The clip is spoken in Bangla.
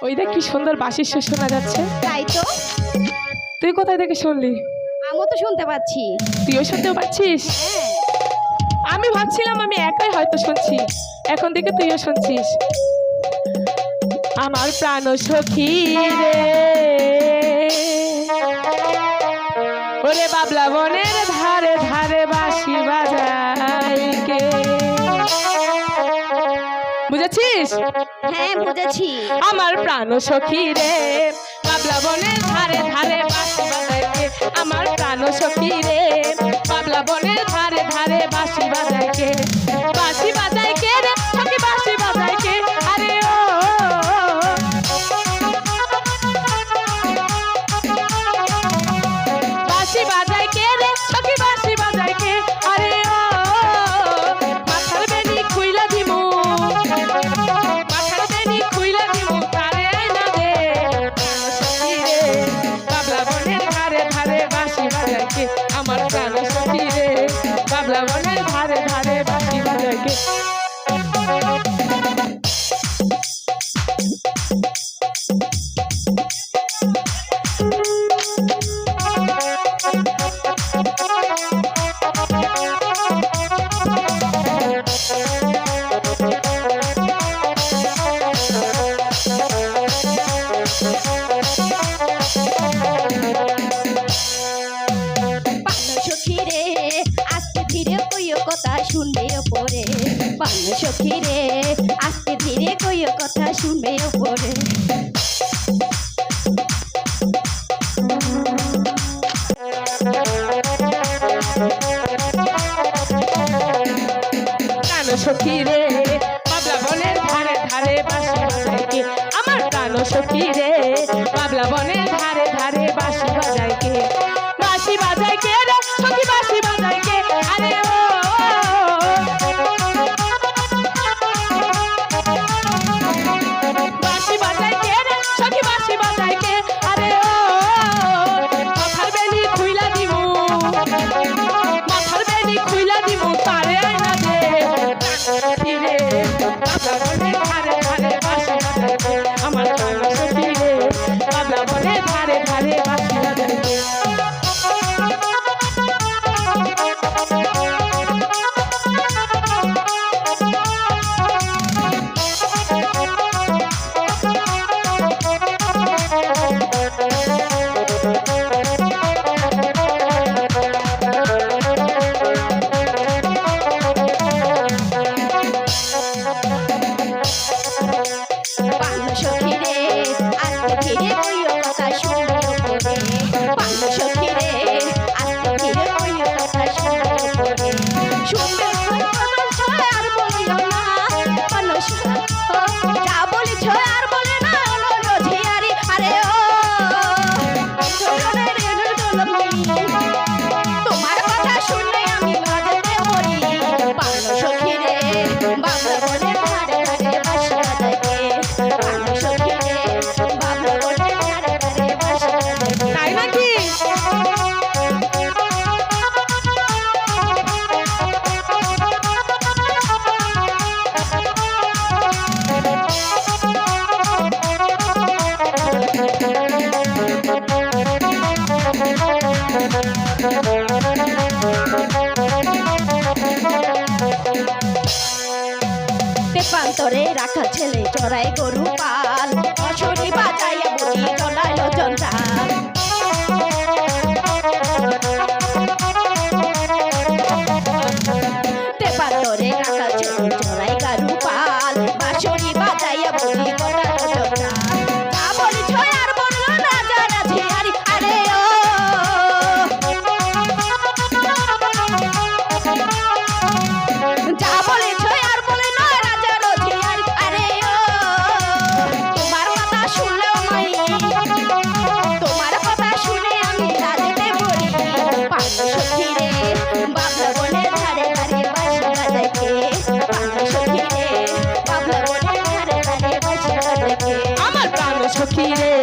ওই দেখ কি সুন্দর বাঁশির সুর শোনা যাচ্ছে। তাই তো। তুই কোথায় থেকে শুনলি? আমিও তো শুনতে পাচ্ছি। তুইও শুনতে পাচ্ছিস? হ্যাঁ। আমি ভাবছিলাম আমি একাই হয়তো শুনছি, এখন থেকে তুইও শুনছিস। আমার প্রাণ সখী রে, ওরে বাবলা বনের ধারে ধারে বাঁশি বাজাই কে। বুঝেছিস? হ্যাঁ বুঝেছি। আমার প্রাণ সখী রে, বাবলা বনের ধারে ধারে বাঁশি বাজাই কে। আমার প্রাণ সখী রে, বাবলা বনের ধারে ধারে বাঁশি বাজাই কে। বাঁশি বাজাই কে রে সখী, বাঁশি বাজাই কে। আরে ও বাঁশি বাজাই কে রে সখী, বাঁশি বাজাই কে। আরে ও মাথার বেনি খুইলা দিমু, মাথার বেনি খুইলা দিমু তারে না দে। সখী রে, বাবলা বনের ধারে ধারে বাঁশি বাজাই কে। আমার প্রাণ সখী রে, বাবলা বনের ধারে ধারে বাঁশি বাজাই কে। সখী রে আস্তে ধীরে কইও কথা শুনবে ওপরে। পান সখী রে আস্তে ধীরে কইও কথা শুনবে ওপরে। প্রাণ সখী রে, বাবলা বনের ধারে ধারে বাঁশি বাজাই কে। আমার প্রাণ সখী রে, বাবলা বনের ধারে ধারে বাঁশি বাজাই কে। বাঁশি বাজাই কে রে সখী, বাঁশি বাজাই কে। আরে ও বাঁশি বাজাই কে রে সখী, বাঁশি বাজাই কে। আরে ও মাথার বেনি খুইলা দিমু, মাথার বেনি খুইলা দিমু তারে না দে। সখী রে, বাবলা বনের ধারে ধারে বাঁশি বাজাই কে। আমার প্রাণ সখী রে, বাবলা বনের ধারে ধারে বাঁশি বাজাই কে। পান সখী রে আস্তে ধীরে কইও কথা শুনবে ওপরে। পান সখী রে আস্তে ধীরে কইও কথা শুনবে ওপরে। শুনবে মানুষ আর বলিও না, মানুষ যা বলিছ আর বলে না রোজিয়ারি। আরে ও তোমার কথা শুনলে আমি বাজতে মরি। পান সখী রে, বাবলা বনের ধারে ধারে বাঁশি বাজাই কে। পান সখী রে, বাবলা বনের ধারে ধারে বাঁশি বাজাই কে। তাই নাকি? তেপান্তরে রাখা ছেলে চড়াই গরু পাল। অসরি বাজাইয়া বুঝি চলাইল জঞ্জাল। তেপান্তরে রাখা ছেলে চড়াই গরু পাল। বাঁশরি বাজাইয়া বুঝি চলাইল জঞ্জাল। যা বলিছ আর বললো না যারা ঝিয়ারি। আরে ও যা বলেছ আর বলে না রাজা রোজিয়ারি। আরে ও তোমার কথা শুনলেও নাই, তোমার কথা শুনে আমি রাজতে মরি। পান সখী রে, বাবলা বনের ধারে ধারে বাঁশি বাজাই কে। পান সখী রে, বাবলা বনের ধারে ধারে বাঁশি বাজাই কে। আমার প্রাণ সখী রে,